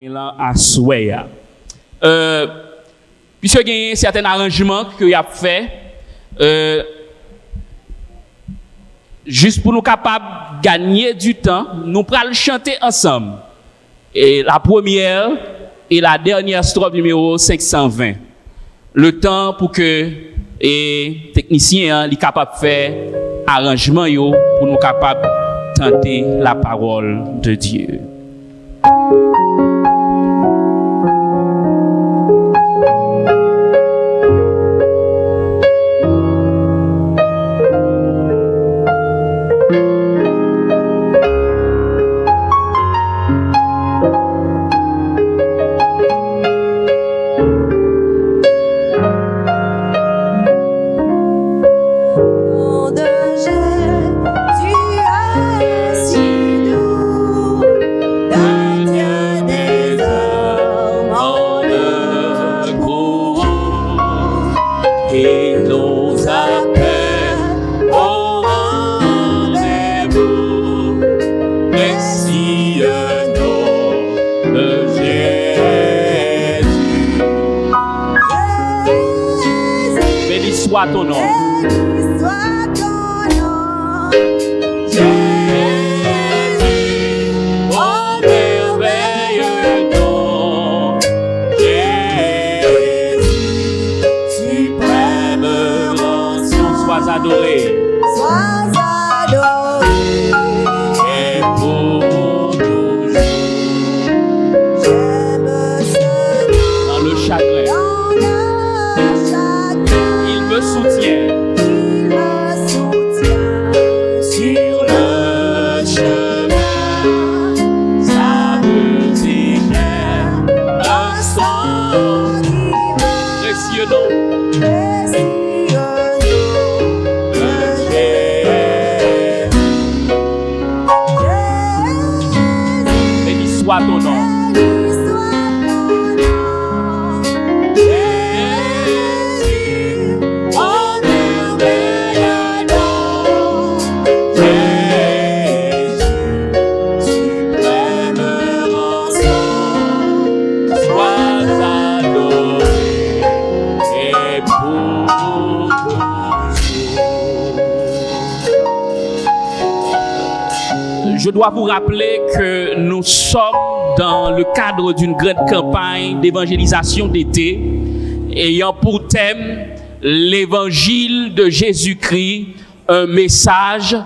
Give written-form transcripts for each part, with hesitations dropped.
là à souhait. Puisque il y a certains arrangements que y a fait juste pour nous capables de gagner du temps, nous pourrons chanter ensemble. Et la première et la dernière strophe numéro 520. Le temps pour que les techniciens soient capables de faire arrangement pour nous capables de tenter la parole de Dieu. Soit ton nom. Jésus, oh merveilleux nom. Jésus, suprême rançon, sois adoré. Sois adoré. Et pour toujours. J'aime ce nom. Dans le chagrin. Soutient. Il me soutient sur le chemin. Sa musique est un son précieux nom. Précieux nom de Jésus. Béni soit ton nom. Je dois vous rappeler que nous sommes dans le cadre d'une grande campagne d'évangélisation d'été ayant pour thème l'évangile de Jésus-Christ, un message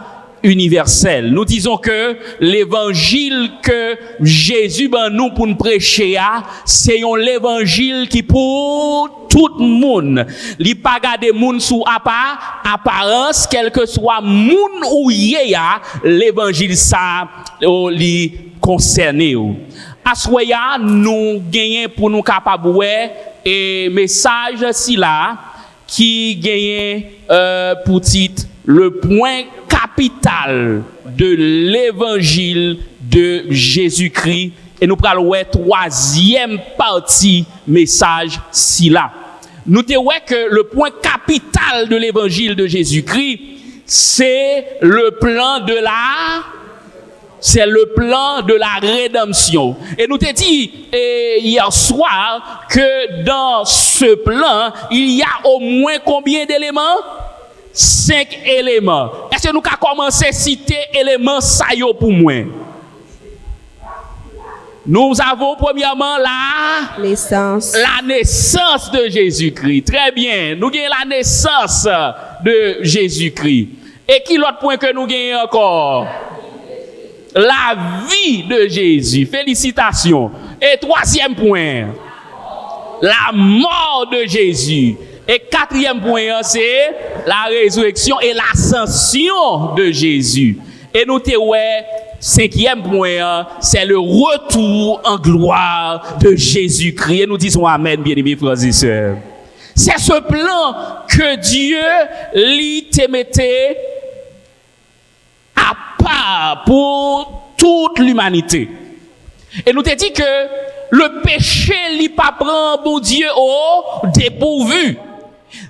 universel. Nous disons que l'évangile que Jésus nous pour nous prêcher, c'est un l'évangile qui pour tout le monde. Li pas garder moun sous apparence, quel que soit moun ou yéya, l'évangile ça li concerné. Assoya nous gagnons pour nous capable et message si là qui gagne pour titre le point capital de l'évangile de Jésus-Christ et nous prenons la troisième partie message si là. Nous te que le point capital de l'évangile de Jésus-Christ c'est le plan de la rédemption. Et nous te dit hier soir que dans ce plan, il y a au moins combien d'éléments? 5 éléments. Est-ce que nous avons commencé à citer éléments ça yo pour moi? Nous avons premièrement la naissance de Jésus-Christ. Très bien. Nous avons la naissance de Jésus-Christ. Et qui l'autre point que nous avons encore? La vie de Jésus. Félicitations. Et troisième point, la mort de Jésus. Et quatrième point, c'est la résurrection et l'ascension de Jésus. Et nous te cinquième point, c'est le retour en gloire de Jésus-Christ. Et nous disons amen, bien-aimés frères et sœurs. C'est ce plan que Dieu lui te mettait à part pour toute l'humanité. Et nous te dit que le péché lui pas prend bon Dieu au dépourvu.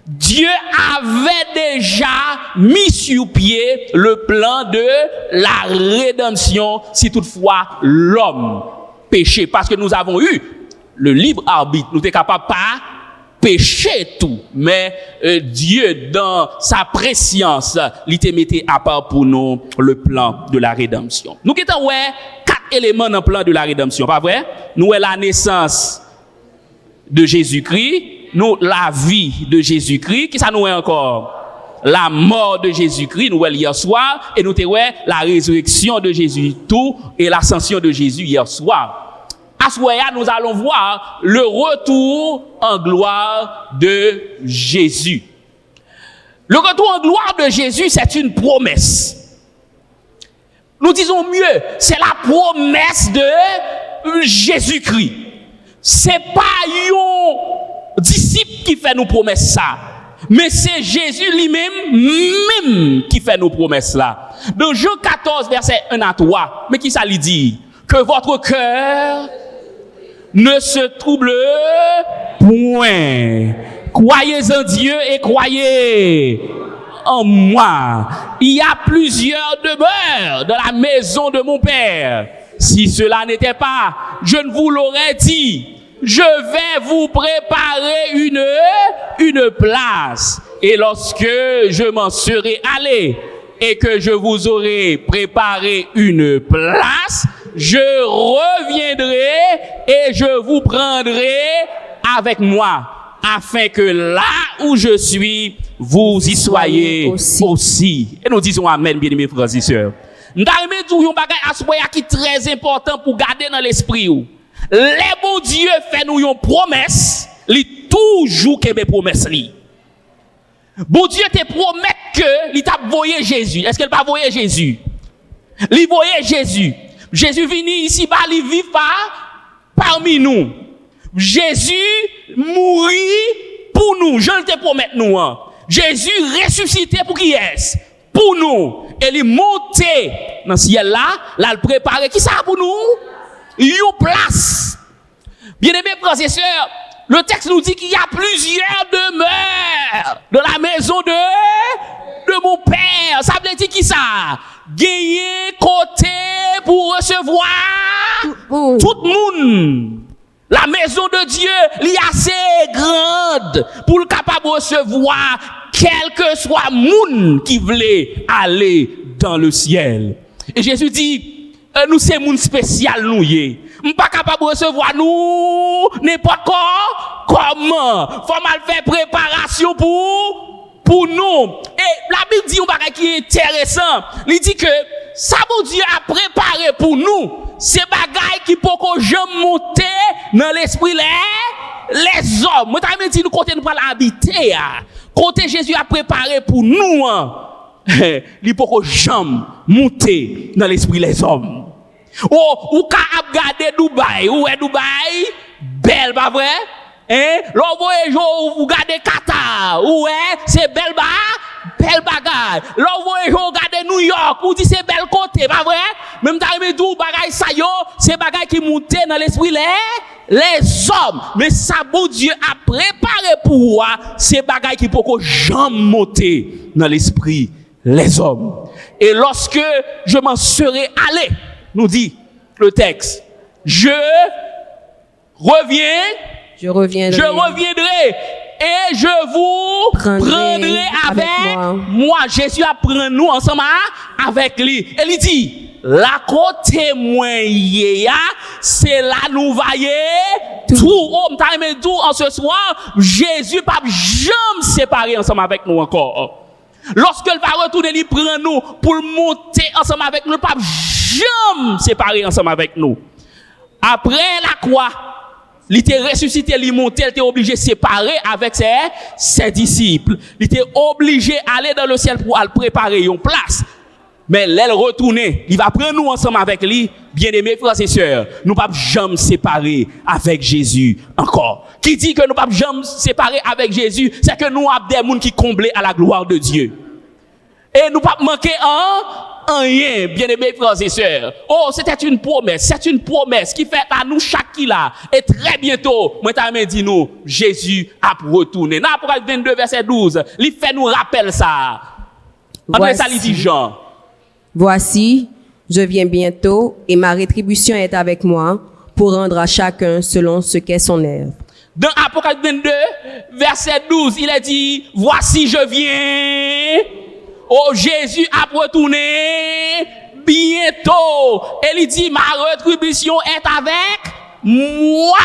Dieu avait déjà mis sur pied le plan de la rédemption si toutefois l'homme péché parce que nous avons eu le libre arbitre. Nous sommes capables pas pécher tout, mais Dieu, dans sa préscience, il te mettait à part pour nous le plan de la rédemption. Nous avons 4 éléments dans le plan de la rédemption, pas vrai? Nous avons la naissance de Jésus-Christ, nous la vie de Jésus-Christ, qui ça nous est encore? La mort de Jésus-Christ, nous avons hier soir, et nous avons la résurrection de Jésus tout, et l'ascension de Jésus hier soir. À ce moment-là, nous allons voir le retour en gloire de Jésus. Le retour en gloire de Jésus, c'est une promesse. Nous disons mieux, c'est la promesse de Jésus-Christ. C'est pas un disciple qui fait nos promesses ça, mais c'est Jésus lui-même qui fait nos promesses là. Dans Jean 14, verset 1 à 3, mais qui ça lui dit? Que votre cœur ne se trouble point. Croyez en Dieu et croyez en moi. Il y a plusieurs demeures dans la maison de mon Père. Si cela n'était pas, je ne vous l'aurais dit. Je vais vous préparer une place. Et lorsque je m'en serai allé et que je vous aurai préparé une place, je reviendrai et je vous prendrai avec moi, afin que là où je suis, vous y soyez aussi. Et nous disons amen, bien-aimés frères et sœurs. Nous avons un bagage qui est très important pour garder dans l'esprit. Les bons Dieu fait nous une promesse, il toujours que mes promesses li. Bon Dieu te promet que il t'a voyé Jésus. Est-ce qu'elle va voyer Jésus? Il voyait Jésus. Jésus vini ici bas, il vit pas parmi nous. Jésus mourit pour nous. Je te promets nous. Hein. Jésus ressuscité pour qui est? Pour nous. Et il monté dans le ciel là, il préparé qui ça pour nous? Une place. Bien-aimés frères et sœurs, le texte nous dit qu'il y a plusieurs demeures dans la maison de mon Père. Ça veut dire qui ça? Gagner côté pour recevoir tout le monde. La maison de Dieu, elle est assez grande pour le capable de recevoir quel que soit monde qui voulait aller dans le ciel. Et Jésus dit, nous c'est monde spécial nous y. Nous pas capable de recevoir nous n'importe comment. Faut mal faire préparation pour nous. Et la Bible dit un bagage qui est intéressant. Il dit que ça bon Dieu a préparé pour nous, c'est bagaille qui peut jamais monter dans l'esprit les hommes. Moi t'as dit nous côté nous pas l'habiter. Côté Jésus a préparé pour nous, il peut jamais monter dans l'esprit les hommes. Oh, ou ka ap gade Dubaï, ou est Dubaï belle pas vrai? Hein? L'on voyez ou gade Qatar, ou est c'est belle bagay. L'on voyez ou gade New York, ou dit c'est belle côté, pas vrai? Même ta aimé tout bagay ça yo, c'est bagay qui monte dans l'esprit les hommes. Mais ça bon Dieu a préparé pour moi, c'est bagay qui peut jamais monter dans l'esprit les hommes. Et lorsque je m'en serai allé, nous dit le texte, je reviendrai et je vous prendrai avec moi. Jésus a pris nous ensemble avec lui. Et il dit, la côté moyen, c'est là nous voyons tout en ce soir. Jésus pas jamais séparé ensemble avec nous encore. Lorsqu'il va retourner, il prend nous pour monter ensemble avec nous, pas jamais séparé ensemble avec nous. Après la croix, il était ressuscité, il monté, il était obligé de séparer avec ses disciples. Il était obligé d'aller dans le ciel pour aller préparer une place. Mais l'aile retourner, il va prendre nous ensemble avec lui, bien-aimés frères et sœurs. Nous ne pouvons jamais séparer avec Jésus encore. Qui dit que nous ne pouvons jamais séparer avec Jésus, c'est que nous avons des gens qui comblent à la gloire de Dieu. Et nous ne pouvons pas manquer rien, bien-aimés frères et sœurs. Oh, c'est une promesse qui fait à nous chaque là. Et très bientôt, moi t'ai dit nous, Jésus a retourné. Dans Apocalypse 22 verset 12, il fait nous rappel ça. André ça dit Jean. Voici, je viens bientôt et ma rétribution est avec moi pour rendre à chacun selon ce qu'est son œuvre. Dans Apocalypse 22, verset 12, il a dit, voici je viens. Oh, Jésus a retourné bientôt. Et il dit, ma rétribution est avec moi,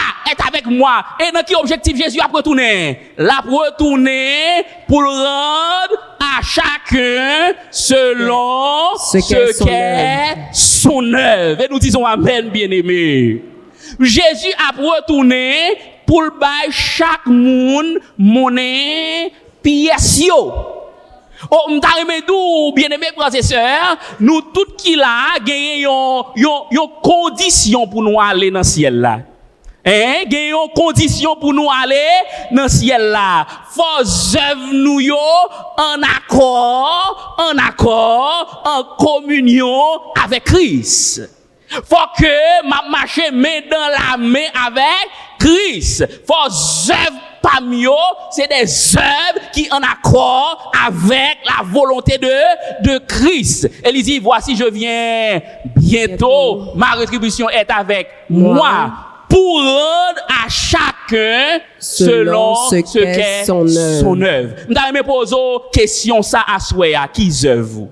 Et dans quel objectif Jésus a retourné? L'a retourné pour rendre à chacun selon ce qu'est son œuvre. Et nous disons amen, bien-aimés. Jésus a retourné pour bailler chaque monde monnaie pièce yo. Oh, m'tarime dou, bien-aimés frères et sœurs, nous tout qui là gagnons yon condition pour nous aller dans le ciel là. Gagnons condition pour nous aller dans le ciel là. Faut œuvre nous yo en accord, en communion avec Christ. Faut que ma marche main dans la main avec Christ. Faut œuvre parmi eux, c'est des œuvres qui en accord avec la volonté de Christ. Et il dit, voici je viens bientôt, ma rétribution est avec moi pour rendre à chacun selon ce qu'est son œuvre. Nous allons poser question ça à soi, qui œuvre?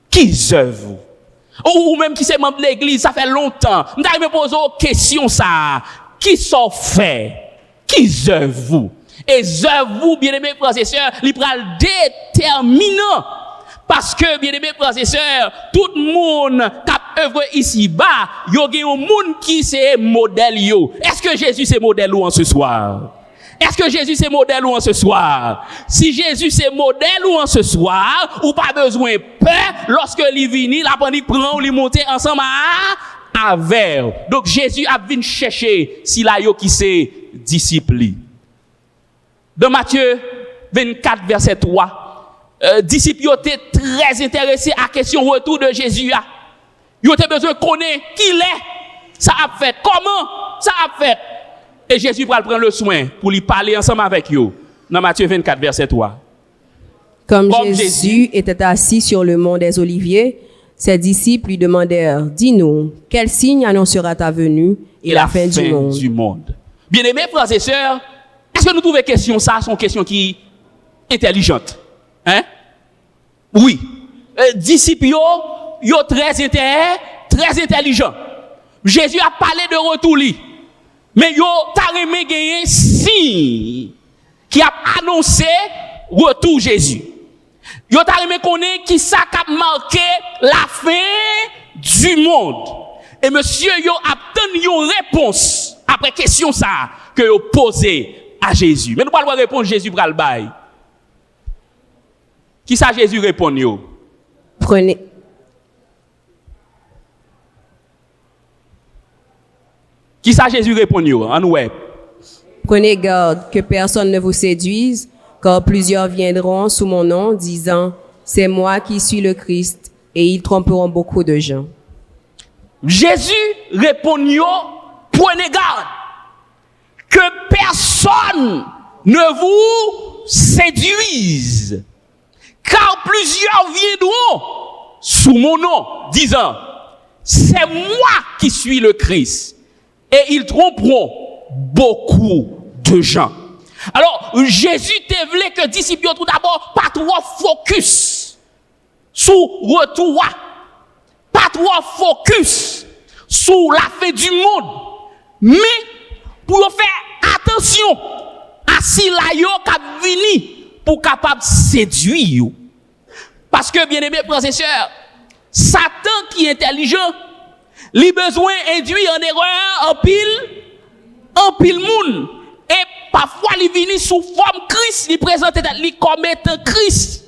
Qui œuvre? Ou même qui c'est membre de l'église, ça fait longtemps. Nous allons poser question ça, qui s'en fait? Qui œuvre vous? Et œuvre vous, bien-aimés frères et sœurs, il pral déterminant. Parce que, bien-aimés frères et sœurs, tout le monde qui œuvre ici-bas, yo gen un monde qui c'est modèle yo. Est-ce que Jésus c'est modèle ou en ce soir? Est-ce que Jésus c'est modèle ou en ce soir? Si Jésus c'est modèle ou en ce soir, ou pas besoin peur, lorsque il vini, la panique prend ou li monter ensemble avec. Donc Jésus a venu chercher si la yo qui c'est disciple. Dans Matthieu 24 verset 3, disciples étaient très intéressés à la question retour de Jésus. Ils ont besoin de connaître qui il est, ça a fait, comment ça a fait. Et Jésus va prendre le soin pour lui parler ensemble avec eux. Dans Matthieu 24 verset 3. Comme Jésus était assis sur le mont des Oliviers, ses disciples lui demandèrent, dis-nous, quel signe annoncera ta venue et la fin du monde? Bien-aimés frères et sœurs, est-ce que nous trouvons question ça, sont questions qui intelligentes? Hein? Oui. Disciples, yo très intelligents. Jésus a parlé de retour li. Mais yo ta remé gagné signe qui a annoncé retour Jésus. Yo ta remé connaît qui ça a marqué la fin du monde. Et monsieur yo a obtenu une réponse après question ça que yo posé à Jésus. Mais nous pas répondre Jésus pral bail. Qui ça Jésus répond yo? Prenez. Qui ça Jésus répond yo? En web. Prenez garde que personne ne vous séduise, car plusieurs viendront sous mon nom disant, c'est moi qui suis le Christ, et ils tromperont beaucoup de gens. Jésus répond yo, prenez garde que personne ne vous séduise, car plusieurs viendront sous mon nom disant, c'est moi qui suis le Christ, et ils tromperont beaucoup de gens. Alors, Jésus te voulait que disciples tout d'abord pas trop focus sur retour, pas trop focus sur la fin du monde, mais pour faire attention à si la yo k'ap vini pour capable séduire. Parce que bien aimés frères et sœurs, Satan qui est intelligent, il besoin induire en erreur en pile monde. Et parfois, il vient sous forme Christ, il présente lui comme étant Christ.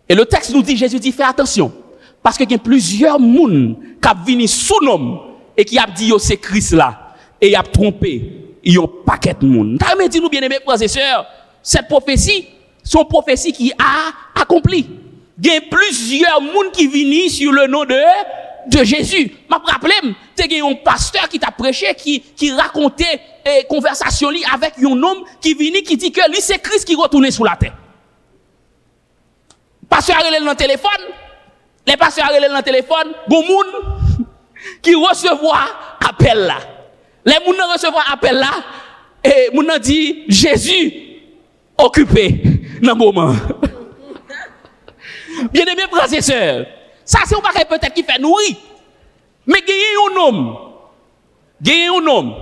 Et le texte nous dit, Jésus dit, fais attention. Parce qu'il y a plusieurs monde qui viennent sous nom et qui a dit, c'est Christ là. Et il a trompé. Il y a un paquet de monde. T'as dit nous, bien aimés frères et sœurs, cette prophétie, c'est une prophétie qui a accompli. Il y a plusieurs monde qui viennent sur le nom de Jésus. M'a rappelé, t'es un pasteur qui t'a prêché, qui racontait conversation avec un homme qui vient, qui dit que lui c'est Christ qui retourne sur la terre. Pasteur a relé dans le téléphone, les pasteurs a relé dans le téléphone, bon monde qui recevoir appel là. Les gens recevoir appel là, et les gens dit Jésus occupé dans le moment. Bien aimé frères et sœurs, ça c'est un bagage peut-être qui fait nourrir. Mais il y a un homme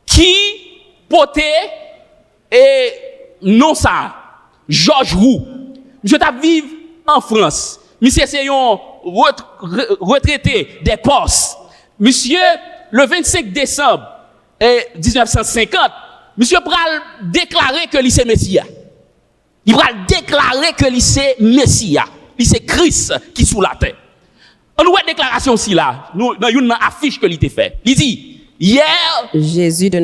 qui portait et non ça, Georges Roux. Monsieur t'a vivre en France. Monsieur c'est un retraité des postes. Monsieur le 25 décembre 1950, monsieur pral déclarer que il c'est Messia. Il pral déclarer que il c'est Messia. Il c'est Christ qui sous la terre. On voit déclaration aussi là, nous dans une affiche que il t'a fait. Il dit hier Jésus de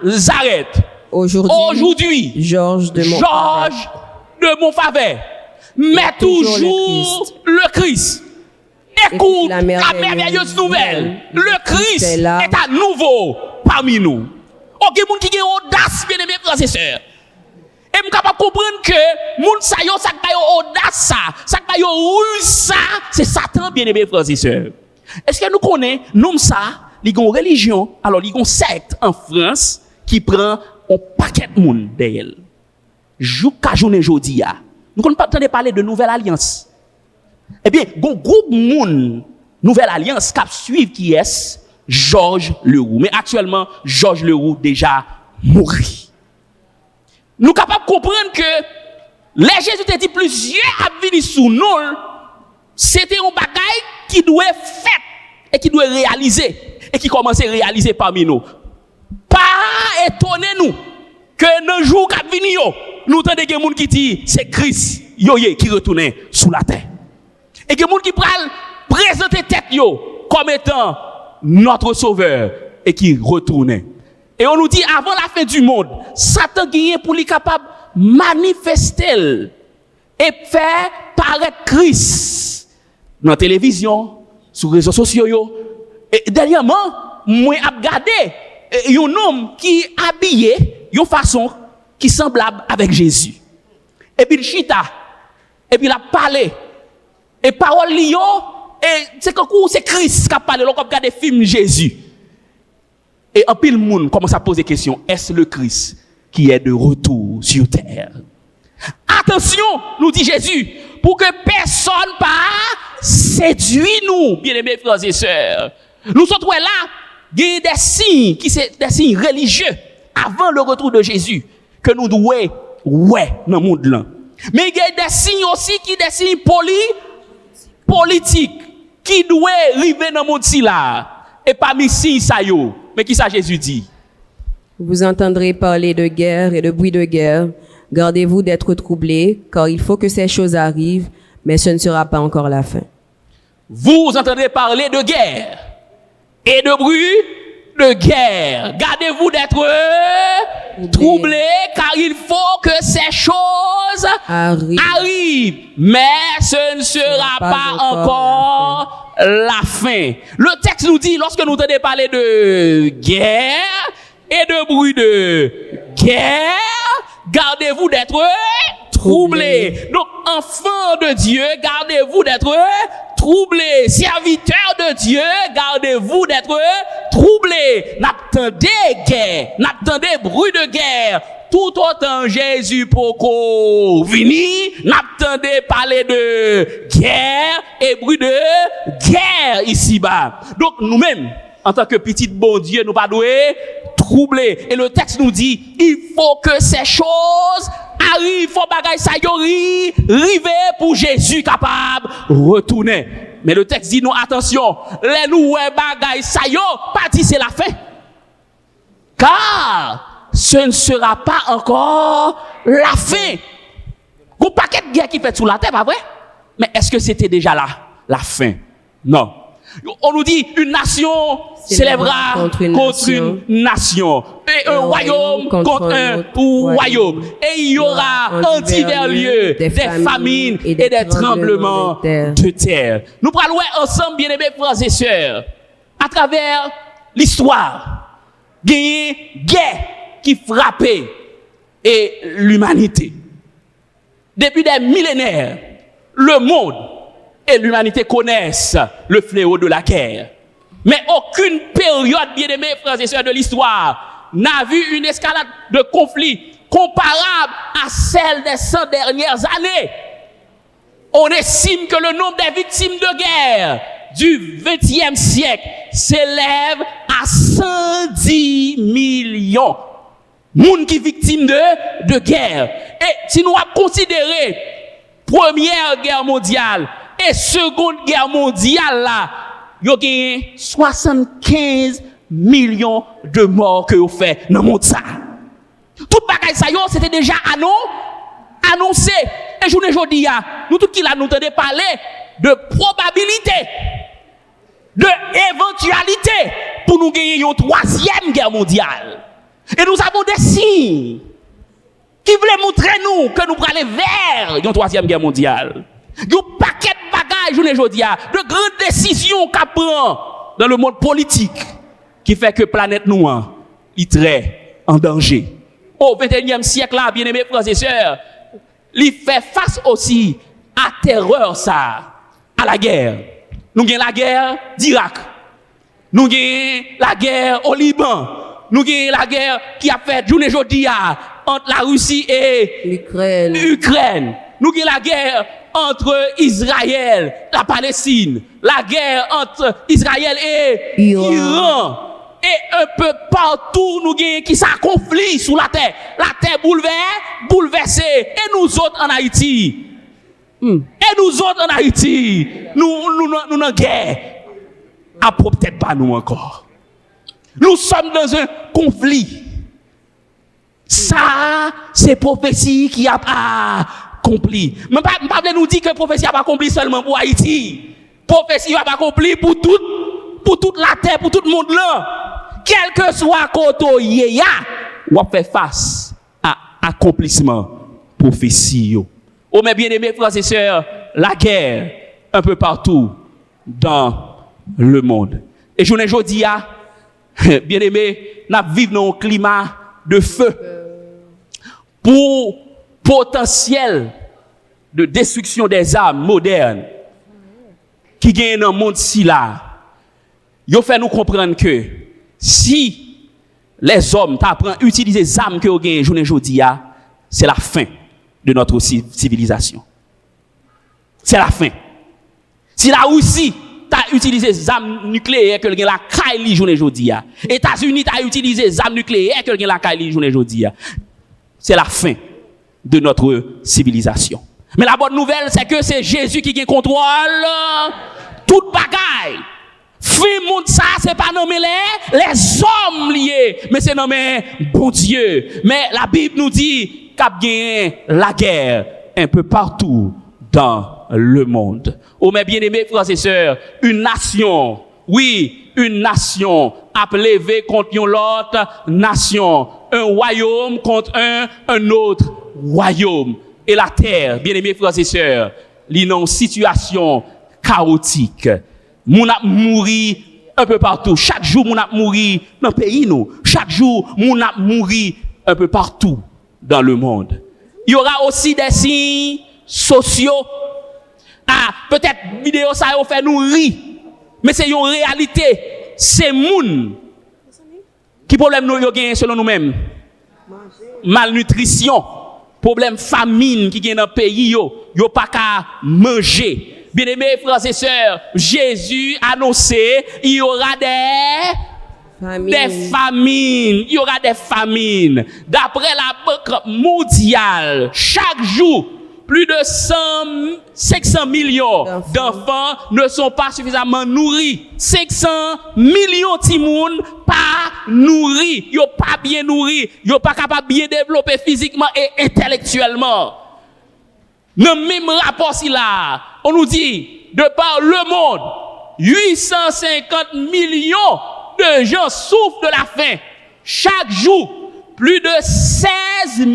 Nazareth. Aujourd'hui Georges de Montfavet. Mais toujours le Christ. Écoute la merveilleuse nouvelle. Le Christ est à nouveau parmi nous. Ok, moun qui a audace, bien aimé frères et sœurs. Et je suis capable de comprendre que moun sa yo, ça qui audace ça qui ruse ça, c'est Satan, bien aimé frères et sœurs. Est-ce que nous connaissons, nous ça, il y a une religion, alors il y a une secte en France qui prend un paquet de monde derrière. Jusqu'à journée jodi a. Nous ne pas parler de nouvelle alliance. Eh bien, un groupe monde nouvelle alliance qui suit qui est Georges Leroux. Mais actuellement, Georges Leroux déjà mort. Nous sommes capables de comprendre que les Jésus t'a dit plusieurs à venir sous nous, c'était un bagage qui doit être fait et qui doit réaliser et qui commence à réaliser parmi nous. Pas étonner nous que dans le jour qui vient, nous entendons des gens qui disent c'est Christ qui retourne sous la terre. Et des gens qui présentent tête comme étant notre sauveur et qui retourne. Et on nous dit avant la fin du monde, Satan gagne pour lui capable manifester et faire paraître Christ dans la télévision, sur les réseaux sociaux. Et dernièrement, moi j'ai regardé un homme qui est habillé d'une façon qui est semblable avec Jésus. Et puis il chita, et puis il a parlé. Et parole liyo, et c'est Christ qui a parlé, on regarde des films Jésus. Et en pile monde commence à poser question, est-ce le Christ qui est de retour sur terre? Attention, nous dit Jésus, pour que personne pas séduit nous, bien-aimés frères et sœurs. Nous sommes là, il y a des signes qui sont des signes religieux avant le retour de Jésus que nous devons dans le monde là. Mais il y a des signes aussi qui sont des signes politiques qui doivent arriver dans le monde là. Et parmi signes ça yo. Mais qui ça Jésus dit? Vous entendrez parler de guerre et de bruit de guerre. Gardez-vous d'être troublés, car il faut que ces choses arrivent, mais ce ne sera pas encore la fin. Vous entendrez parler de guerre et de bruit de guerre. Gardez-vous d'être troublés, car il faut que ces choses arrivent, mais ce ne sera pas encore la fin. Le texte nous dit, lorsque nous entendons parler de guerre et de bruit de guerre, gardez-vous d'être troublés. Donc, enfants de Dieu, gardez-vous d'être troublés. Serviteurs de Dieu, gardez-vous d'être troublés. N'attendez guerre, n'attendez bruit de guerre. Tout autant Jésus pour venir, n'attendez parler de guerre et bruit de guerre ici-bas. Donc nous-mêmes, en tant que petit bon Dieu, nous pas doués troubler. Et le texte nous dit, il faut que ces choses arrivent, faut bagaille ça yori, river pour Jésus capable retourner. Mais le texte dit, nous attention, les nous bagaille ça yo, pas dit c'est la fin. Car ce ne sera pas encore la fin. Un paquet de guerre qui fait sous la terre, pas vrai? Mais est-ce que c'était déjà là, la fin? Non. On nous dit, une nation s'élèvera contre une nation. Et un royaume contre un royaume. Et il y aura en divers lieux des famines et des tremblements de terre. Nous parlons ensemble, bien-aimés frères et sœurs, à travers l'histoire, gagner guerre qui frappait l'humanité. Depuis des millénaires, le monde et l'humanité connaissent le fléau de la guerre. Mais aucune période, bien-aimés frères et sœurs de l'histoire, n'a vu une escalade de conflits comparable à celle des 100 dernières années. On estime que le nombre des victimes de guerre du XXe siècle s'élève à 110 millions. Moun qui victime de guerre. Et si nous avons considéré Première Guerre mondiale et Seconde Guerre mondiale là, il y a gagné 75 millions de morts que vous fait dans le monde ça. Tout bagaille ça c'était déjà annoncé. Et je vous dis, nous tous qui là nous entendons parler de probabilité, de éventualité pour nous gagner une troisième guerre mondiale. Et nous avons des signes qui veulent montrer nous que nous allons aller vers une troisième guerre mondiale. Il y a un paquet de bagages, je dis, de grandes décisions qu'on prend dans le monde politique qui fait que la planète nous est très en danger. Au XXIe siècle, là, bien-aimés frères et sœurs, il fait face aussi à terreur, ça, à la guerre. Nous avons la guerre d'Irak. Nous avons la guerre au Liban. Nous avons la guerre qui a fait journée aujourd'hui entre la Russie et l'Ukraine. Nous avons la guerre entre Israël, la Palestine. La guerre entre Israël et Iran. Et un peu partout, nous avons qui ça conflit sous la terre. La terre bouleversée. Et nous autres en Haïti. Et nous autres en Haïti, nous en guerre. Peut-être pas nous encore. Nous sommes dans un conflit. Ça, c'est prophétie qui a accompli. Mais pas nous dire que prophétie a pas accompli seulement pour Haïti. Prophétie a pas accompli pour toute la terre, pour tout le monde là. Quel que soit côté yéya, on fait face à accomplissement prophétie. Oh mes bien-aimés frères et sœurs, la guerre un peu partout dans le monde. Et je ne dis pas, bien-aimés, nous vivons dans un climat de feu pour potentiel de destruction des armes modernes qui gagnent dans le monde si là. Yo fait nous comprendre que si les hommes t'apprennent à utiliser les armes que vous gagnez aujourd'hui, c'est la fin de notre civilisation. C'est la fin. Si la Russie t'a utilisé les armes nucléaires que la Kaili journée aujourd'hui, États-Unis t'a utilisé les armes nucléaires que la Kaili journée aujourd'hui, c'est la fin de notre civilisation. Mais la bonne nouvelle, c'est que c'est Jésus qui contrôle toute bagaille. Fin monde ça, c'est pas nommer les hommes liés, mais c'est nommer bon Dieu. Mais la Bible nous dit qu'il y a la guerre un peu partout dans le monde. Oh mes bien-aimés frères et sœurs, une nation, oui, une nation a levé contre une autre nation, un royaume contre un autre royaume. Et la terre, bien-aimés frères et sœurs, il y a une situation chaotique. Moun ap mouri un peu partout. Chaque jour, moun ap mouri dans le pays, nous. Chaque jour, moun ap mouri un peu partout dans le monde. Il y aura aussi des signes sociaux. Peut-être vidéo ça a fait nous rire. Mais c'est une réalité. C'est moun. Qui problème nous gagne selon nous-mêmes? Malnutrition. Problème famine qui gagne dans le pays, yo pas qu'à manger. Bien-aimés frères et sœurs, Jésus a annoncé, il y aura des famines. Il y aura des famines. D'après la Banque mondiale, chaque jour, plus de 500 millions d'enfants ne sont pas suffisamment nourris. 500 millions de timoun pas nourris. Ils sont pas bien nourris. Ils sont pas capables de bien développer physiquement et intellectuellement. Dans le même rapport là, on nous dit, de par le monde, 850 millions de gens souffrent de la faim. Chaque jour, plus de 16 000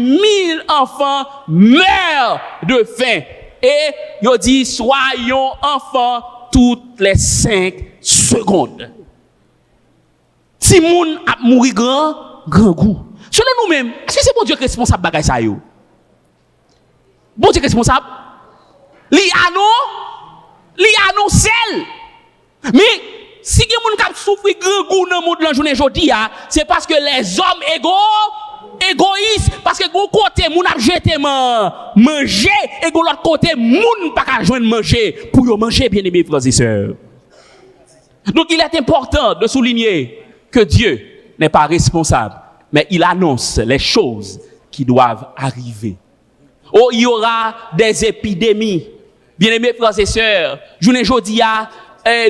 enfants meurent de faim. Et il dit, soyons enfants toutes les 5 secondes. Si moun a mouri grand goût. Selon nous-mêmes, est-ce que c'est bon Dieu qui est responsable de bagay sa yo? Bon Dieu qui est responsable? Li a non? li annonce. Mais si il y a des gens qui souffrent grand goût dans le monde de la journée aujourd'hui, c'est parce que les hommes égoïstes, parce que d'un côté, moun a jeté manger, et de l'autre côté, moun pas qu'à joindre manger, pour yo manger, bien aimés frères et sœurs. Donc il est important de souligner que Dieu n'est pas responsable, mais il annonce les choses qui doivent arriver. Oh, il y aura des épidémies. Bien aimés frères et sœurs, journée aujourd'hui,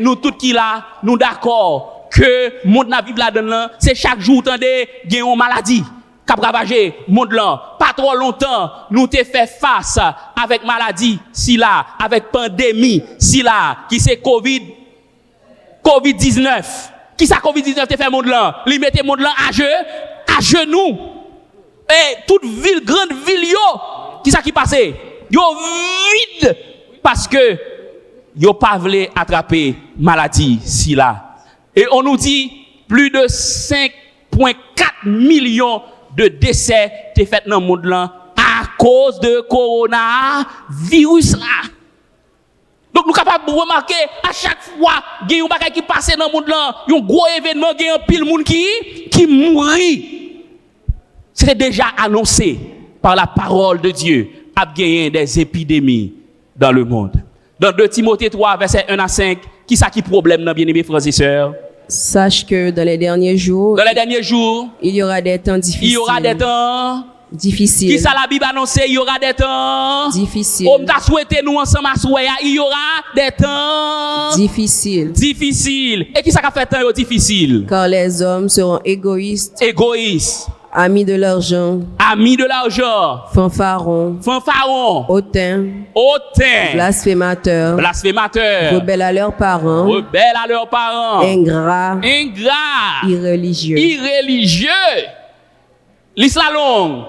nous tous qui là, nous d'accord que monde n'a vivre là-dedans, c'est chaque jour tendez gagne une maladie qui ravager monde là. Pas trop longtemps, nous te fait face avec maladie si là, avec pandémie si là, qui c'est COVID-19. Qui ça COVID-19 te fait monde là? Li mette monde là à genoux. Et toute ville, grande ville yo, qui ça qui passé? Yo vide parce que yo pas voulu attraper maladie si là. Et on nous dit plus de 5,4 millions de décès te fait dans le monde là à cause de coronavirus là. Donc nous capables de remarquer à chaque fois qu'il y a un bagage qui passe dans le monde là, un gros événement, il y a un pile monde qui mourit. C'était déjà annoncé par la parole de Dieu à gagner des épidémies dans le monde. Dans 2 Timothée 3 verset 1 à 5, qui ça qui problème dans bien-aimés frères et sœurs? Sache que dans les derniers jours, il y aura des temps difficiles. Il y aura des temps difficiles. Qui ça la Bible annonce? Il y aura des temps difficiles. On t'a souhaité nous ensemble à souhaiter, il y aura des temps difficiles. Difficiles. Et qui ça qui fait temps difficile? Car les hommes seront égoïstes. Amis de l'argent. Fanfarons. Hautains. Blasphémateurs. Rebelles à leurs parents. Ingrats. Irréligieux. L'islalong.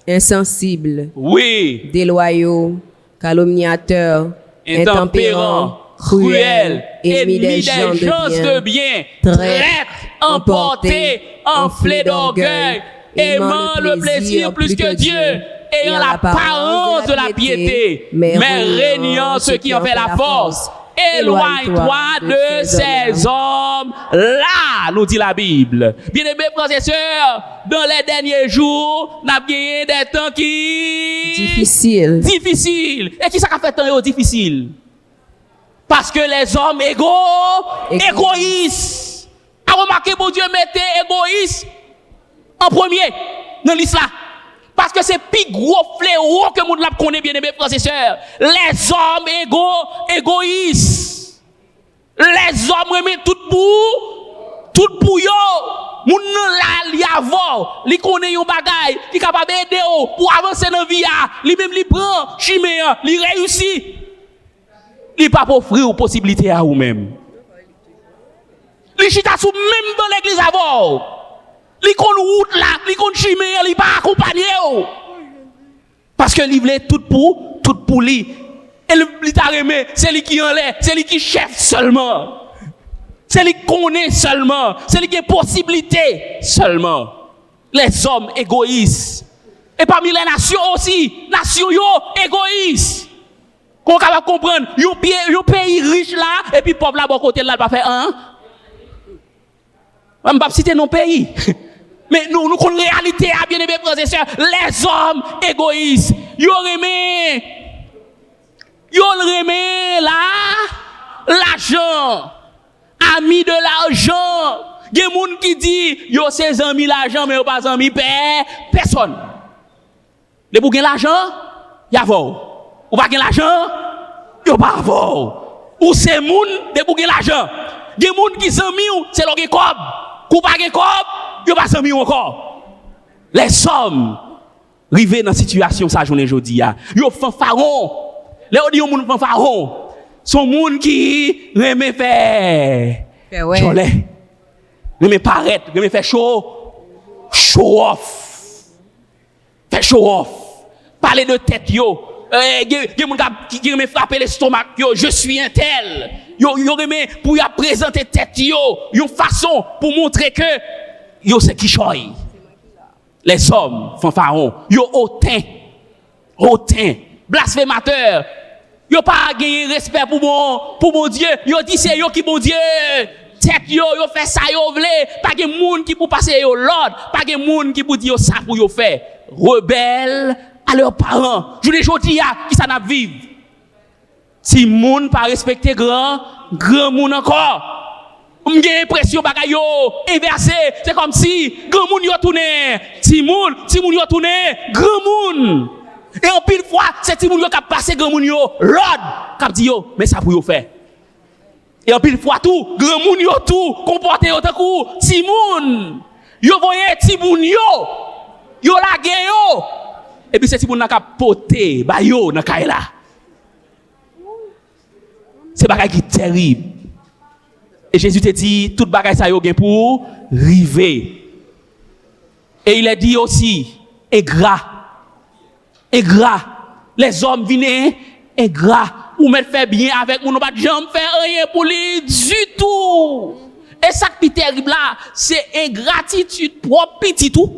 Insensibles. Oui. Déloyaux. Calomniateurs. Intempérants. Cruels. Ennemis des gens de bien. Traîtres. Emportés. Enflés d'orgueil. Aimant le plaisir plus que Dieu, ayant l'apparence de la piété, mais régnant ceux qui en fait la force. Éloigne-toi de ces hommes-là, nous dit la Bible. Bien-aimés frères et sœurs, dans les derniers jours, nous avons gagné des temps qui... difficiles. Et qui ça fait temps difficile? Parce que les hommes égoïstes. A remarqué, bon Dieu, mettez égoïstes en premier dans l'islam. Parce que c'est plus gros fléau que nous connaissons bien aimés frères et sœurs. Les hommes égoïstes. Les hommes remettent tout pour yo. Moun la li avant, li connaît yon bagay, qui capable aider pour avancer dans vie a, li même li prend chimé, li réussit. Li pas offrir possibilité à ou même. Li chita sou même dans l'église avant. Li kon route là, li kon chimé, li pas accompagné. Parce que li vle tout pour li. Et li ta remé, c'est lui qui en l'air, c'est lui qui chef seulement. C'est lui qui connaît seulement, c'est lui qui a possibilité seulement. Les hommes égoïstes. Et parmi les nations aussi, nations yo égoïstes. Qu'on capable comprendre, yon pays riche là et puis pauvre là bon côté là pas faire un. On va citer nos pays. Mais nous connaissons la réalité à bien aimé frères et sœurs, les hommes égoïstes. Yo remet l'argent. Amis de l'argent. Il y a des gens qui disent yo c'est amis l'argent mais yo pas amis personne. Les pour gagner l'argent, y a vol. Ou pas gagner l'argent, yo pas vol. Ou c'est moun de pour gagner l'argent. Il y a des gens qui sont amis, c'est leur cob. Ou pas gagner cob, yo pas amis encore. Les hommes arrivés dans cette situation ça journée aujourd'hui yo fanfaron. Les on dit yo moun fanfaron. Son moun qui remet faire jolet, remet paraître, remet faire show off, faire show off, parler de tête yo, moun qui remet frapper l'estomac yo, je suis un tel, yo remet pour y présenter tête yo, une façon pour montrer que yo c'est qui choy. Les hommes fanfarons, yo hautain, blasphémateurs. Yo pas gagné respect pour mon Dieu. Yo dit c'est yo qui bon Dieu. Tête yo fait ça yo vle. Pas gen moun qui pour passer yo l'ordre. Pas gen moun qui pour dire ça pour yo faire. Rebelles à leurs parents. Je les jodi a qui ça n'a vivre. Si moun pas respecter grand moun encore. M'gè impression bagay yo inversé, c'est comme si grand moun yo tourné, ti moun yo tourné, grand moun. Et en pile fois, c'est ti moun yo k'ap passer grand moun yo, l'ordre k'ap di yo, mais ça pour yo faire. Et en pile fois tout, grand moun yo tout comporter yo tant kou ti moun. Yo voye ti moun yo lage yo. Et puis c'est ti moun nan k'ap pote ba yo nan kay la. C'est bagay qui terrible. Et Jésus te dit, tout bagay sa yo gen pour river. Et il a dit aussi, ingrat. Les hommes viennent ingrat. Ou mettre fait bien avec mon pas jamais faire rien pour lui du tout. Et ça qui est terrible là, c'est ingratitude propre petit tout.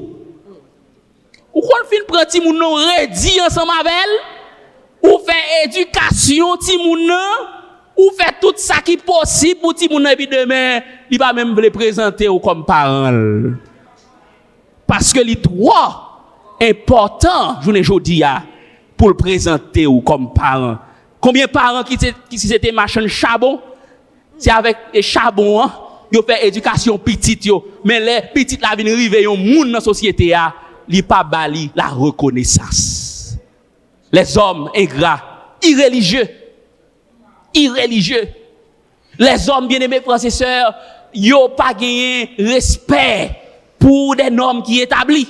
Ou qu'on fin prend ti moun non redi ensemble avec elle, ou fait éducation ti moun non. Ou fait tout ça qui est possible pour ti moun et puis demain, il va même le présenter comme parent. Parce que il est trop important, je ne jodi a, pour le présenter comme parent. Combien de parents qui c'était machin charbon? C'est avec les charbons, hein, yo fait éducation petite yo, mais les petites la viennent river yon moun dans société a, li pas bali la reconnaissance. Les hommes ingrats, irréligieux. Les hommes bien-aimés frères et sœurs, yo pas gagné respect pour des normes qui établies.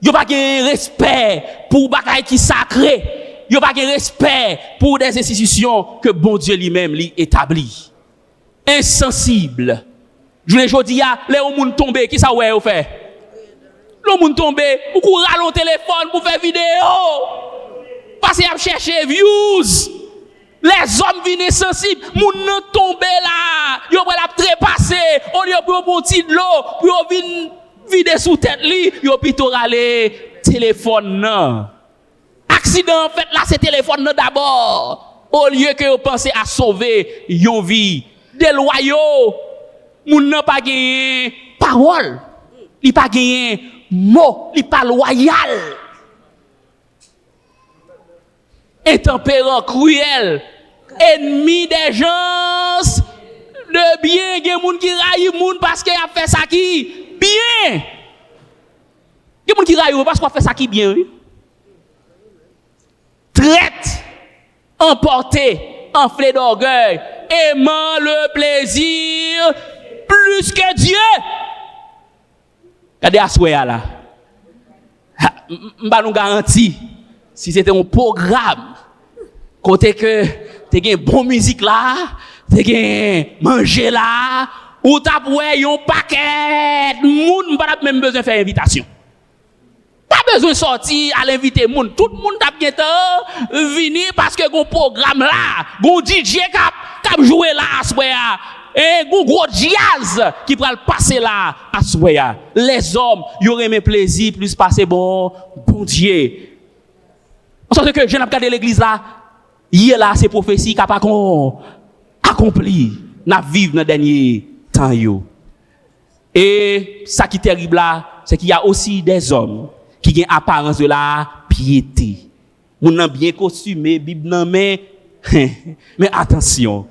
Yo pas gagné respect pour bagay qui sacré. Yo pas gagné respect pour des institutions que bon Dieu lui-même lui établit. Insensible. Je ne jodi a, les moun tomber, qui ça ouais ou fait? Le moun tomber, ou kou ralon téléphone pour faire vidéo. Parce qu'il a cherché views. Les hommes viennent sensibles, moun nan tombe là, yo pral ap trépasser, on yo pour bon ti de l'eau, puis yo vinn vide sous tête li, yo plutôt rale téléphone nan. Accident fait là c'est téléphone nan d'abord. Au lieu que yo pense à sauver yon vie, des loyaux, moun nan pas gagné parole, li pas gagné mot, li pas loyal. Intempérant, cruel, ennemi des gens de bien, il y a des gens qui raillent moun parce qu'il a fait ça qui bien. Il y a des gens qui raillent parce qu'il a fait ça qui bien. Oui? Traite, emporté, enflé d'orgueil, aimant le plaisir plus que Dieu. Regardez à souhait là. M'ba nous garantit. Si c'était un programme, côté que t'es gen bon musique là, t'es gen manger là, ou t'as poué yon paquet, moun pas même besoin de faire invitation. Pas besoin de sortir à l'inviter moun, tout le monde t'a bien temps venir parce que gon programme là, gon DJ cap jouer là à soya, et gon gros jazz qui pral passer là à soya. Les hommes, y aurait mes plaisir plus passer bon Dieu. En sorte que je n'ai pas regardé l'église là, hier là, ces prophéties qui n'ont pas accompli, n'a vivre dans le dernier temps. Et ça qui est terrible là, c'est qu'il y a aussi des hommes qui ont apparence de la piété. Ils sont bien costumés, Bible non mais attention.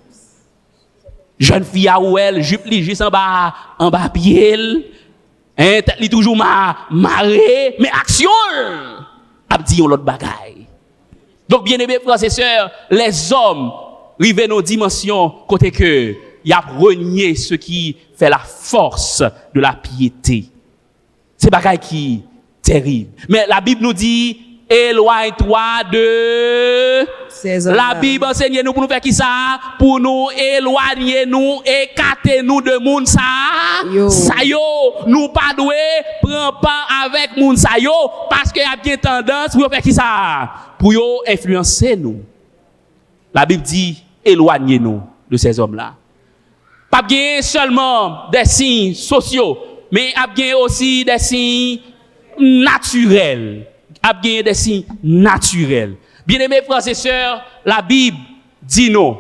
Jeune fille à ou elle, jupe li juste en bas pied, hein, tête li toujours marée, mais action, a dit l'autre bagaille. Donc, bien aimés frères et sœurs, les hommes arrivent dans nos dimensions côté que y a renié ce qui fait la force de la piété. C'est bagaille qui terrible. Mais la Bible nous dit, éloigne-toi de la Bible enseigne nous pour nous faire qui ça? Pour nous éloigner nous, écarter nous de moun ça. Ça yo, nous pas doué, prends pas avec moun ça yo, parce qu'il y a bien tendance pour faire qui ça? Pour yo influencer nous. La Bible dit, éloignez-nous de ces hommes-là. Pas bien seulement des signes sociaux, mais bien aussi des signes naturels. A bien des signes naturels. Bien-aimés frères et sœurs, la Bible dit nous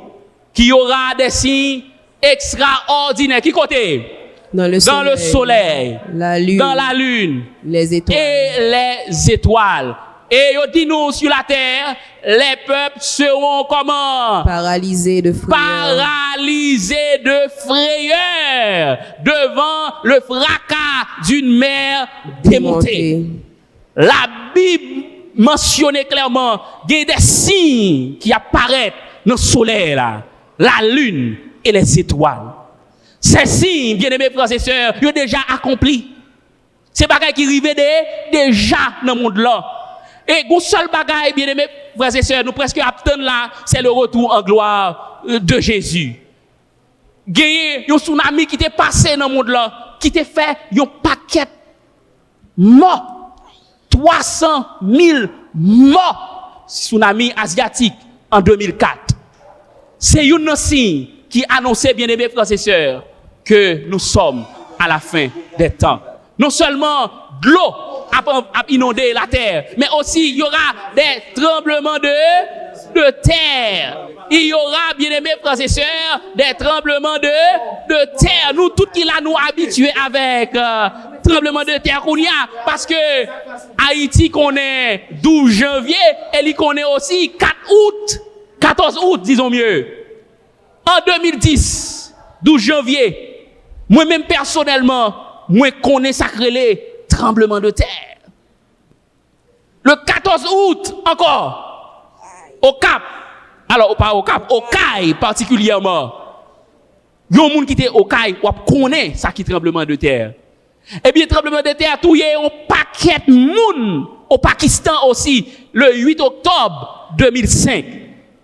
qu'il y aura des signes extraordinaires. Qui côté? Dans le soleil, la lune, dans la lune, les étoiles. et les étoiles. Et il dit nous sur la terre, les peuples seront comment? Paralysés de frayeur. Paralysés de frayeur devant le fracas d'une mer démontée. La Bible mentionne clairement qu'il y a des signes qui apparaissent dans le soleil, là, la lune et les étoiles. Ces signes, bien-aimés frères et sœurs, ils ont déjà accompli. C'est bagaille qui arrivent déjà dans le monde là. Et le seul bagaille, bien-aimés frères et sœurs, nous presque attendons là, c'est le retour en gloire de Jésus. Il y a un tsunami qui t'est passé dans le monde là, qui t'a fait un paquet mort. 300 000 morts. Tsunami asiatique en 2004. C'est un signe qui annonçait, bien-aimés frères et sœurs, que nous sommes à la fin des temps. Non seulement de l'eau a inondé la terre, mais aussi il y aura des tremblements de terre. Il y aura, bien-aimés frères et sœurs, des tremblements de terre. Nous, tout qui là, nous habitués avec tremblement de terre qu'on y a, parce que Haïti connaît 12 janvier, et il connaît aussi 14 août, disons mieux. En 2010, 12 janvier, moi-même personnellement, moi connais sacré les tremblements de terre. Le 14 août, encore, au Cap, alors pas au Cap, au Caille particulièrement, il y a un monde qui était au Caille, ou connaît ça qui tremblement de terre. Eh bien, tremblement de terre, tout y est un paquet de monde au Pakistan aussi, le 8 octobre 2005.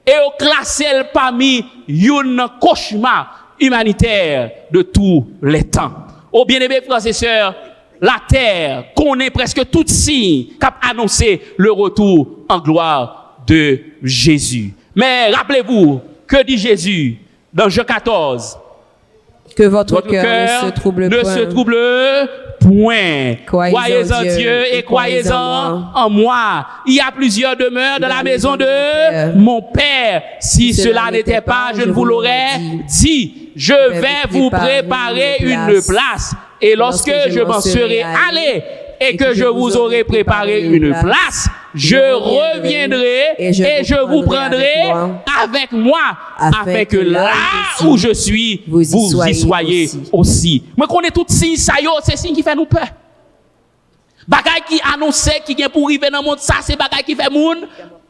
Et on classé parmi un cauchemar humanitaire de tous les temps. Oh bien-aimés frères et sœurs, la terre connaît presque tout signe qui a annoncé le retour en gloire de Jésus. Mais rappelez-vous, que dit Jésus dans Jean 14? Que votre cœur ne se trouble point. Croyez en Dieu et croyez en moi. Il y a plusieurs demeures dans la maison de mon Père. Si cela n'était pas, je ne vous l'aurais dit. Je vais vous préparer une place. Et lorsque je m'en serai allé et que je vous aurai préparé une place, je reviendrai et je vous prendrai avec moi, afin que là où je suis, vous y soyez aussi. Moi, connais tout signe, ça y est, c'est signe qui fait nous peur. Bagay qui annonçait qui vient pour arriver dans le monde, ça, c'est bagay qui fait monde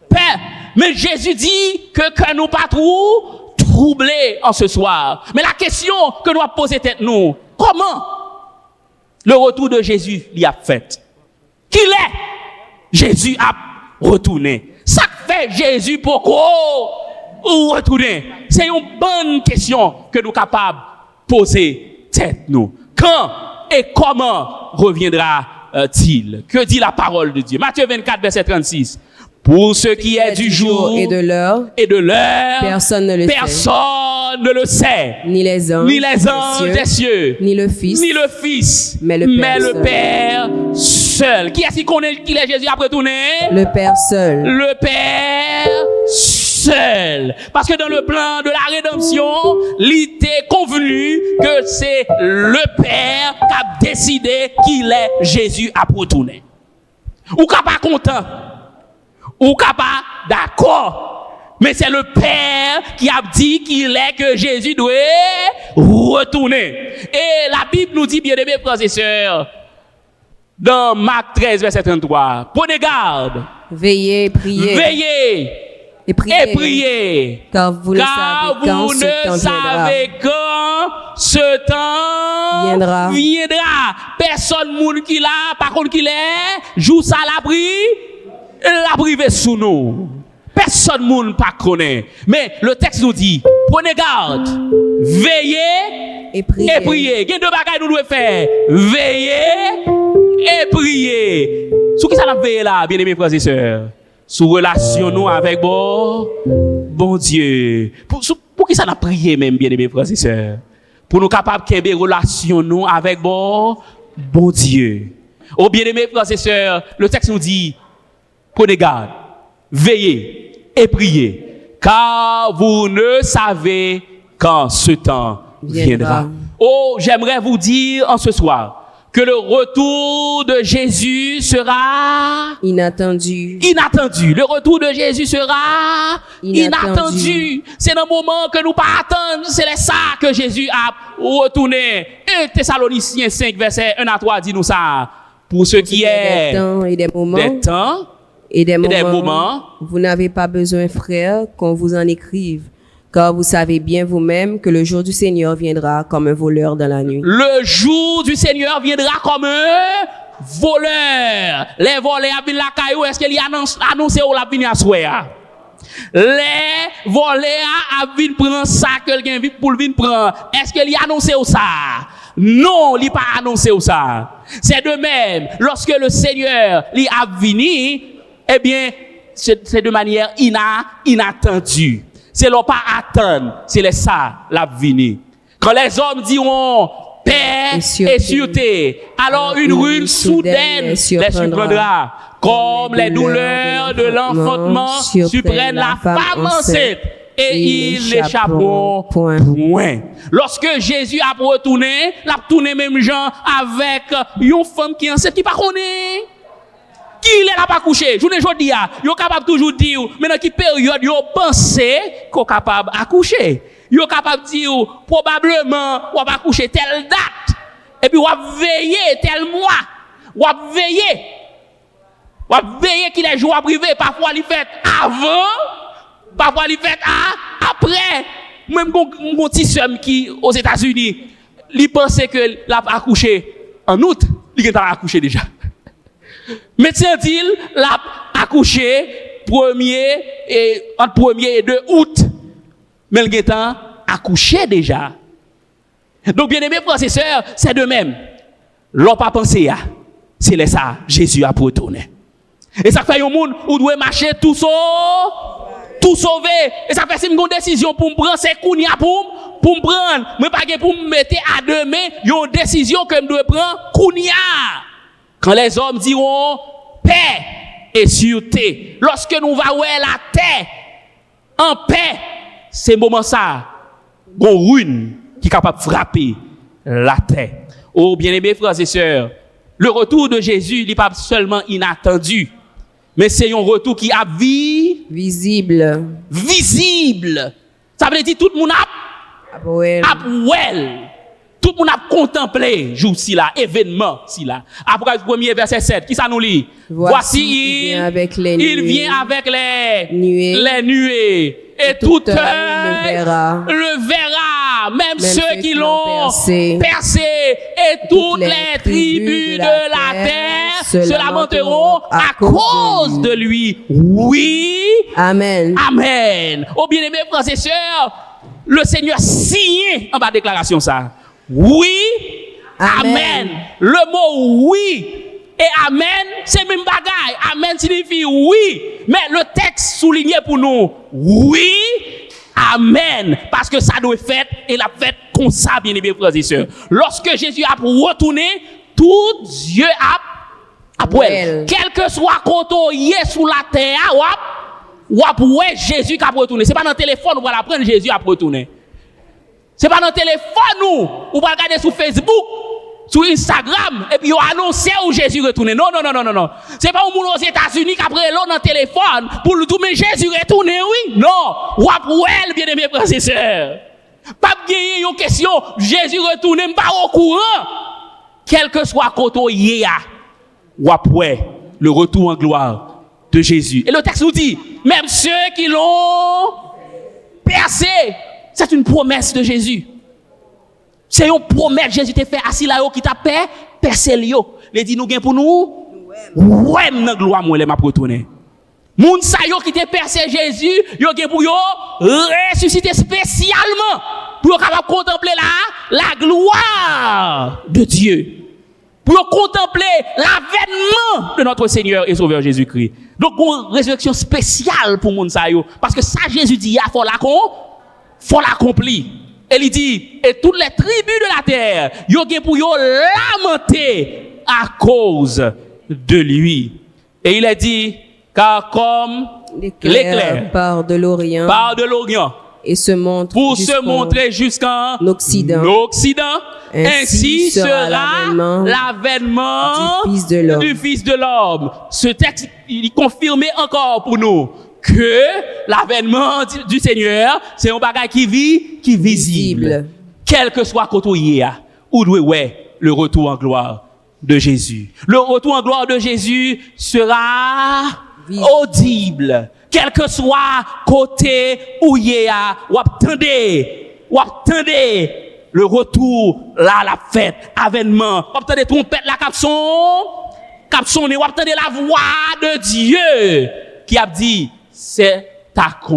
peur. Mais Jésus dit que nous pas trop troublés en ce soir. Mais la question que nous avons posée tête nous, comment le retour de Jésus l'y a fait? Qui l'est? Jésus a retourné. Ça fait Jésus pourquoi retourner? C'est une bonne question que nous sommes capables de poser tête nous. Quand et comment reviendra-t-il? Que dit la parole de Dieu? Matthieu 24, verset 36. Pour ce qui est du jour et de l'heure, personne ne le sait. Ni les anges des cieux, ni le Fils, mais le Père seul. Qui est-ce qui connaît qui est Jésus après tourner? Le Père seul. Le Père seul. Parce que dans le plan de la rédemption, il était convenu que c'est le Père qui a décidé qu'il est Jésus après tourner. Ou qui pas content? Ou pas d'accord, mais c'est le Père qui a dit qu'il est que Jésus doit retourner. Et la Bible nous dit, bien-aimés frères et sœurs, dans Marc 13, verset 33, prenez garde. Veillez, priez. Veillez et priez. Car vous ne savez quand ce temps viendra. Personne moun qui l'a, par contre qui l'est, joue ça l'abri. La privé sous nous. Personne moun pas connaît. Mais le texte nous dit, prenez garde, veillez et priez. Il y a deux bagages nous devons faire. Veillez et prier. Sous qui ça n'a veillé là, bien aimés frères et sœurs? Sous relation nous avec bon Dieu. Pour qui ça n'a prié même, bien aimés frères et sœurs? Pour nous capables de faire relation nous avec bon Dieu. Oh bien aimés frères et sœurs, le texte nous dit, prenez garde. veillez et priez, car vous ne savez quand ce temps viendra. Oh, j'aimerais vous dire en ce soir que le retour de Jésus sera Inattendu. inattendu. Le retour de Jésus sera inattendu. C'est un moment que nous pas attendre. C'est ça que Jésus a retourné. 1 Thessaloniciens 5, verset 1 à 3 dit nous ça. Pour ce qui est des temps et des moments, et des moments, vous n'avez pas besoin, frères, qu'on vous en écrive, car vous savez bien vous-même que le jour du Seigneur viendra comme un voleur dans la nuit. Le jour du Seigneur viendra comme un voleur. Les voleurs viennent la caillou, est-ce qu'il y a annoncé ou la venir à soir? Les voleurs viennent prendre ça, quelqu'un vient pour venir prendre. Est-ce qu'il y a annoncé ou ça? Non, il n'a pas annoncé ou ça. C'est de même, lorsque le Seigneur lui a venu, eh bien, c'est de manière inattendue. C'est leur pas attendre, c'est ça, la venue. Quand les hommes diront paix et sûreté, alors une ruine soudaine les surprendra. Comme les douleurs de l'enfantement surprennent la femme enceinte. Et ils n'échapperont point. Lorsque Jésus a retourné, il a tourné même gens avec une femme qui est enceinte qui ne connaît pas. Qui il est là pas couché? Je ne dis pas, il est capable toujours dire, mais dans quelle période il pense qu'il est capable d'accoucher. Il est capable de dire, probablement, on va accoucher telle date. Et puis on va veiller tel mois. On va veiller qu'il est jour privé. Parfois il fait avant, parfois il fait après. Même mon petit soeur qui aux États-Unis, il pensait que l'a accouché en août, il est accouché déjà. Médecin dit, l'a accouché entre 1er et 2 août. Mais il est accouché déjà. Donc, bien aimés frères et sœurs, c'est de même. L'on pas pensé à, c'est ça, Jésus a retourné. Et ça fait un monde où doit marcher tout sauver. Et ça fait si une décision pour me prendre, c'est kounia pour me prendre. Mais pas pour me mettre à demain, une décision que je dois prendre kounia. Quand les hommes diront paix et sûreté, lorsque nous allons la terre en paix, c'est moment ça, une ruine qui est capable de frapper la terre. Oh, bien-aimés frères et sœurs, le retour de Jésus n'est pas seulement inattendu, mais c'est un retour qui a visible. Ça veut dire tout le monde a tout le monde a contemplé jour ci là, événement ci là. Après le premier verset 7, qui ça nous lit? Voici il vient avec les nuées. Et tout œil le verra, même ceux qui l'ont percé, et toutes les tribus de la terre se lamenteront à cause de lui. Oui. Amen. Amen. Oh bien-aimés frères et sœurs, le Seigneur signe en bas de déclaration ça. Oui. Amen. Le mot oui et amen, c'est même bagaille. Amen signifie oui. Mais le texte souligne pour nous, oui, amen. Parce que ça doit être fait, et la fête comme ça, bien aimés frères et sœurs. Lorsque Jésus a retourné, tout Dieu a well. Quel que soit quand on y est sous la terre, ouais, Jésus qui a retourné. C'est pas dans le téléphone, on va l'apprendre, Jésus a retourné. C'est pas dans le téléphone, on va regarder sur Facebook, sur Instagram, et puis on annonce où Jésus retourne. Non. C'est pas un monde aux États-Unis qui après l'eau dans le téléphone pour le tout, mais Jésus retourne, oui. Non. Wapouel, bien aimés frères et sœurs. Pas gagner une question, Jésus retourne, pas au courant. Quel que soit koto yéa, wapouel, le retour en gloire de Jésus. Et le texte nous dit, même ceux qui l'ont percé, c'est une promesse de Jésus. C'est une promesse, Jésus t'a fait assis là, qui t'a fait, percé l'yo. Les dit nous gain pour nous, ouais, dans gloire, moi, les m'a retourné. Moun sa yo qui t'a percé Jésus, yo gain pour yo, ressusciter spécialement, pour capable contempler la gloire de Dieu. Pour contempler l'avènement de notre Seigneur et Sauveur Jésus-Christ. Donc, une résurrection spéciale pour moun sa yo. Parce que ça, Jésus dit, il faut l'accomplir. Et il dit, et toutes les tribus de la terre, yo gen pour yo lamenter à cause de lui. Et il a dit, car comme l'éclair part de l'Orient part de l'Orient et se montre pour se jusqu'en montrer jusqu'en Occident. Ainsi sera l'avènement du Fils de l'homme. Ce texte, il confirme encore pour nous que l'avènement du Seigneur, c'est un bagage qui est visible. Quel que soit côté où doit le retour en gloire de Jésus. Le retour en gloire de Jésus sera audible. Quel que soit côté où ou attendez le retour là la fête avènement. Attendez trompette la capson ou attendez la voix de Dieu qui a dit c'est ta